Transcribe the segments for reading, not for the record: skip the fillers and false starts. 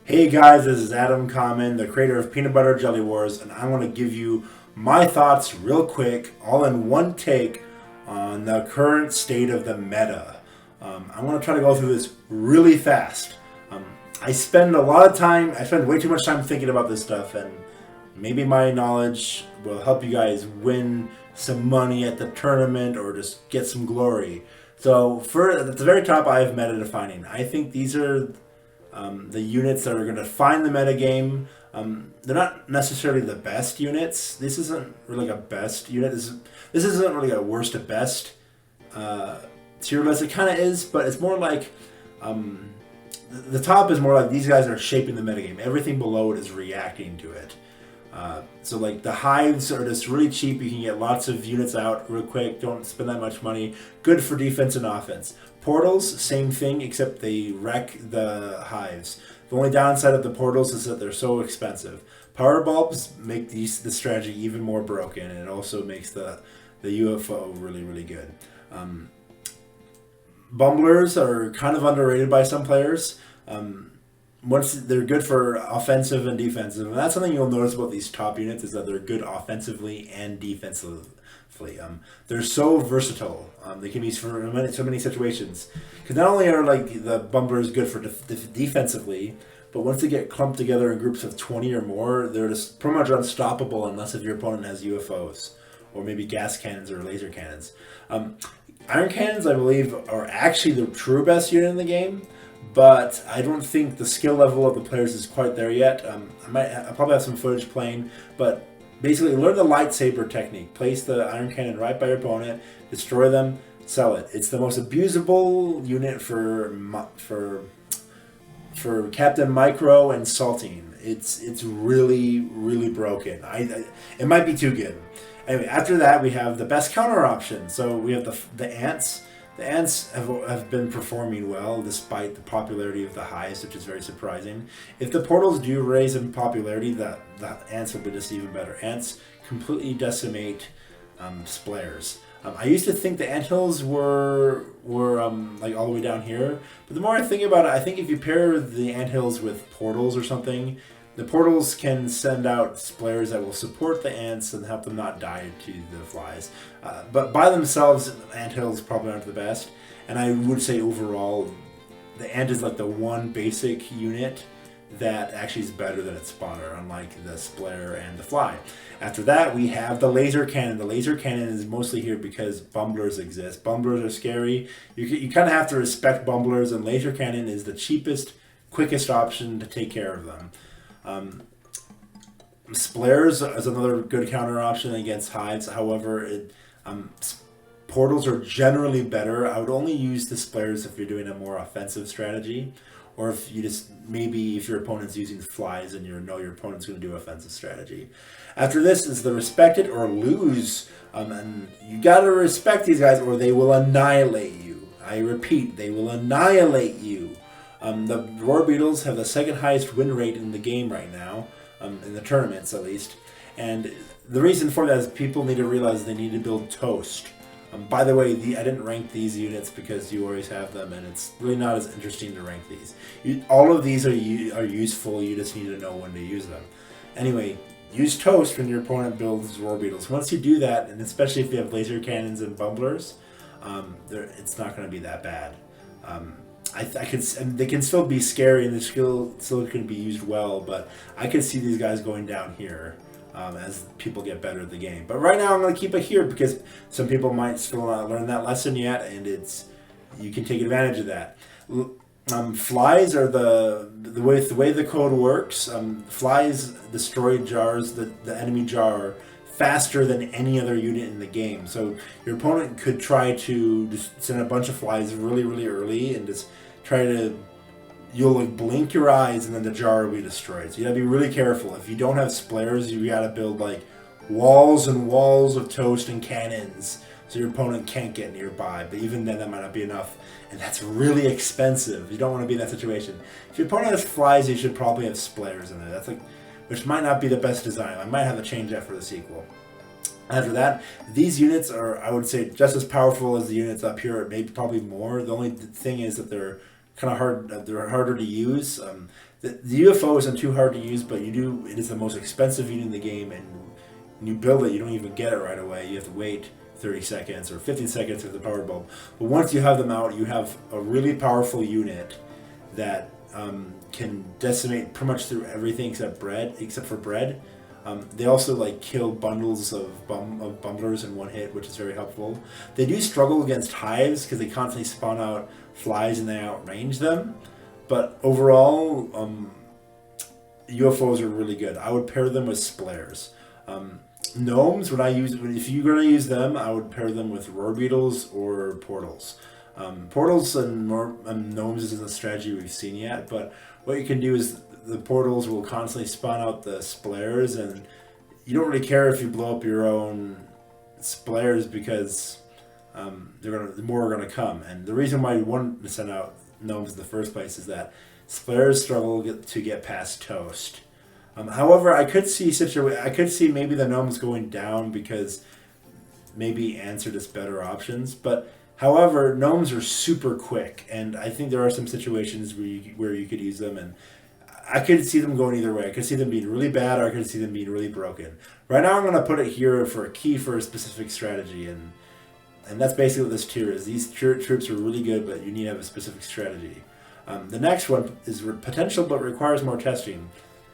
Hey guys, this is Adam Common, the creator of Peanut Butter Jelly Wars, and I want to give you my thoughts real quick, all in one take, on the current state of the meta. I want to try to go through this really fast. Um, I spend way too much time thinking about this stuff, and maybe my knowledge will help you guys win some money at the tournament or just get some glory. So, at the very top, I have meta defining. I think these are the units that are going to find the metagame. They're not necessarily the best units. This isn't really a best unit. This isn't really a worst to best tier list. It kind of is, but it's more like the top is more like these guys are shaping the metagame. Everything below it is reacting to it. So like the hives are just really cheap. You can get lots of units out real quick. Don't spend that much money. Good for defense and offense. Portals, same thing, except they wreck the hives. The only downside of the portals is that they're so expensive. Power bulbs make the strategy even more broken, and it also makes the UFO really good. Um, Bumblers are kind of underrated by some players. Once they're good for offensive and defensive, and that's something you'll notice about these top units is that they're good offensively and defensively. They're so versatile. They can be used for so many situations. Because not only are like the bumblers good for defensively, but once they get clumped together in groups of 20 or more, they're just pretty much unstoppable unless if your opponent has UFOs or maybe gas cannons or laser cannons. Um, Iron cannons, I believe, are actually the true best unit in the game, but I don't think the skill level of the players is quite there yet. I'll probably have some footage playing, but basically learn the lightsaber technique. Place the iron cannon right by your opponent, destroy them, sell it. It's the most abusable unit for Captain Micro and Saltine. It's really broken. It might be too good. Anyway, after that we have the best counter option. So we have the ants. The ants have been performing well despite the popularity of the hives, which is very surprising. If the portals do raise in popularity, the ants will be just even better. Ants completely decimate splayers. I used to think the anthills were like all the way down here, but the more I think about it, I think if you pair the anthills with portals or something, the portals can send out splayers that will support the ants and help them not die to the flies. But by themselves, anthills probably aren't the best. And I would say overall, the ant is like the one basic unit that actually is better than its spotter, unlike the splayer and the fly. After that, we have the laser cannon. The laser cannon is mostly here because bumblers exist. Bumblers are scary. You kind of have to respect bumblers, and laser cannon is the cheapest, quickest option to take care of them. Um, Splares is another good counter option against hives. However, portals are generally better. I would only use the splares if you're doing a more offensive strategy, or if you just maybe if your opponent's using flies and you know your opponent's going to do offensive strategy. After this is the respect it or lose, and you got to respect these guys or they will annihilate you. I repeat, they will annihilate you. The Roar Beetles have the second highest win rate in the game right now, in the tournaments at least. And the reason for that is people need to realize they need to build Toast. By the way, I didn't rank these units because you always have them, and it's really not as interesting to rank these. All of these are useful, you just need to know when to use them. Anyway, use Toast when your opponent builds Roar Beetles. Once you do that, and especially if you have laser cannons and bumblers, it's not going to be that bad. They can still be scary and they still can be used well, but I could see these guys going down here as people get better at the game. But right now I'm going to keep it here because some people might still not learn that lesson yet, and you can take advantage of that. Flies are the way the code works. Flies destroy jars, the enemy jar, faster than any other unit in the game. So your opponent could try to just send a bunch of flies really early and just try to. You'll like blink your eyes and then the jar will be destroyed. So you gotta be really careful. If you don't have splares, you gotta build like walls and walls of toast and cannons so your opponent can't get nearby. But even then, that might not be enough, and that's really expensive. You don't want to be in that situation. If your opponent has flies, you should probably have splares in there. Which might not be the best design. I might have to change that for the sequel. After that, these units are, I would say, just as powerful as the units up here, maybe probably more. The only thing is that they're kind of hard. They're harder to use. The UFO isn't too hard to use, but it is the most expensive unit in the game, and when you build it, you don't even get it right away. You have to wait 30 seconds or 15 seconds for the power bulb. But once you have them out, you have a really powerful unit that can decimate pretty much through everything except for bread. They also like kill bundles of bumblers in one hit, which is very helpful. They do struggle against hives because they constantly spawn out flies and they outrange them. But overall, UFOs are really good. I would pair them with splares. Gnomes, if you're gonna use them, I would pair them with roar beetles or portals. Portals and gnomes isn't a strategy we've seen yet, but what you can do is the portals will constantly spawn out the splares, and you don't really care if you blow up your own splares because more are gonna come. And the reason why you want to send out gnomes in the first place is that splares struggle to get past toast. However, I could see maybe the gnomes going down because maybe ants are just better options. But however, gnomes are super quick, and I think there are some situations where you could use them, and I could see them going either way. I could see them being really bad, or I could see them being really broken. Right now, I'm going to put it here for a key for a specific strategy, and that's basically what this tier is. These troops are really good, but you need to have a specific strategy. The next one is potential, but requires more testing.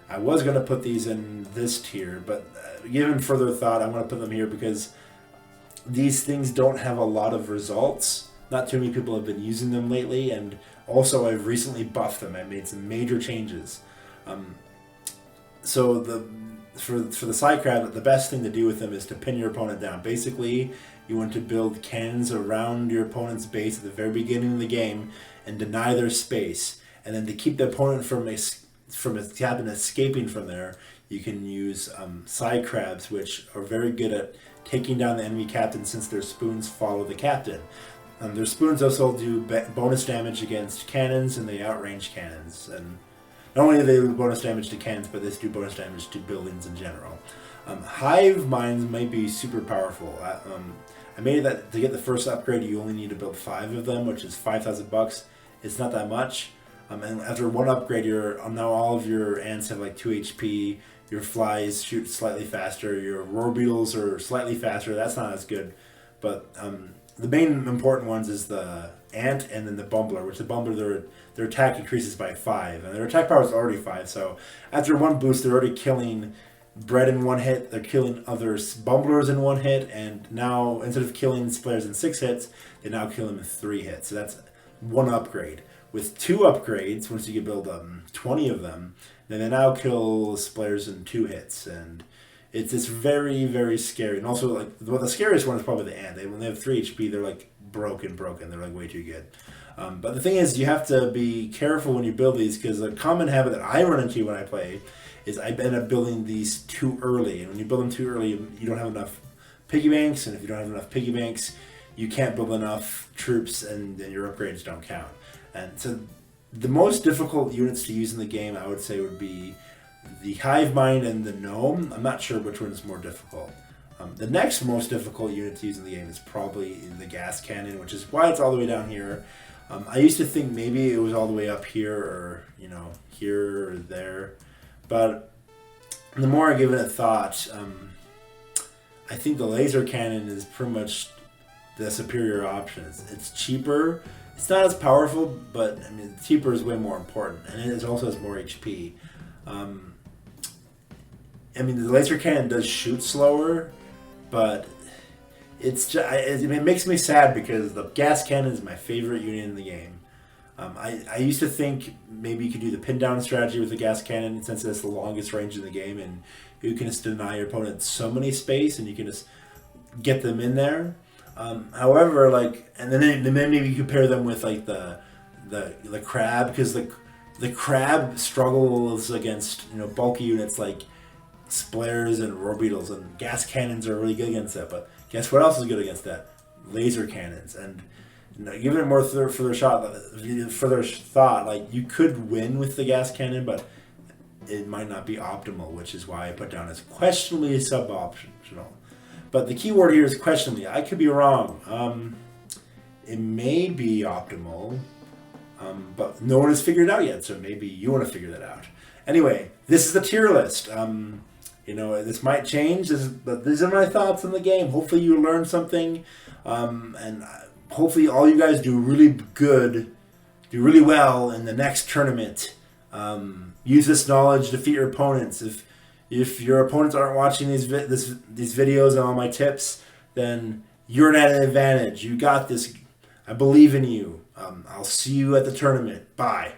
I was going to put these in this tier, but given further thought, I'm going to put them here because these things don't have a lot of results. Not too many people have been using them lately, and also I've recently buffed them. I made some major changes. So for the Psy Crab, the best thing to do with them is to pin your opponent down. Basically, you want to build cannons around your opponent's base at the very beginning of the game and deny their space. And then to keep the opponent from its cabin escaping from there, you can use Psy Crabs, which are very good at taking down the enemy captain since their spoons follow the captain. Their spoons also do bonus damage against cannons, and they outrange cannons. And not only do they do bonus damage to cannons, but they do bonus damage to buildings in general. Hive mines might be super powerful. I made it that to get the first upgrade, you only need to build 5 of them, which is $5,000. It's not that much. And after one upgrade, now all of your ants have like 2 HP. Your flies shoot slightly faster. Your roar beetles are slightly faster. That's not as good, but the main important ones is the ant and then the bumbler. Which the bumbler, their attack increases by 5, and their attack power is already 5. So after one boost, they're already killing bread in one hit. They're killing other bumblers in one hit, and now instead of killing splares in 6 hits, they now kill them in 3 hits. So that's one upgrade. With 2 upgrades, once you can build 20 of them, then they now kill splares in 2 hits, and it's very, very scary. And also, like, the scariest one is probably the ant. When they have 3 HP, they're like broken. They're like way too good. But the thing is, you have to be careful when you build these, because a common habit that I run into when I play is I end up building these too early. And when you build them too early, you don't have enough piggy banks, and if you don't have enough piggy banks, you can't build enough troops, and then your upgrades don't count. And so the most difficult units to use in the game, I would say, would be the Hive Mind and the Gnome. I'm not sure which one is more difficult. The next most difficult unit to use in the game is probably the Gas Cannon, which is why it's all the way down here. I used to think maybe it was all the way up here, or here or there, but the more I give it a thought, I think the Laser Cannon is pretty much the superior option. It's cheaper. It's not as powerful, but I mean, cheaper is way more important, and it also has more HP. I mean, the Laser Cannon does shoot slower, but it makes me sad because the Gas Cannon is my favorite unit in the game. I used to think maybe you could do the pin down strategy with the Gas Cannon, since it's the longest range in the game, and you can just deny your opponent so many space, and you can just get them in there. However, and then maybe you compare them with like the crab, because the crab struggles against bulky units like splares and roar beetles, and gas cannons are really good against that. But guess what else is good against that? Laser cannons. And giving it more further thought, like, you could win with the gas cannon, but it might not be optimal, which is why I put down as questionably suboptional. But the key word here is questionably. I could be wrong. It may be optimal. But no one has figured it out yet, so maybe you want to figure that out. Anyway, this is the tier list. This might change, but these are my thoughts on the game. Hopefully you learned something, and hopefully all you guys do really well in the next tournament. Use this knowledge to defeat your opponents. If your opponents aren't watching these videos and all my tips, then you're at an advantage. You got this. I believe in you. I'll see you at the tournament. Bye.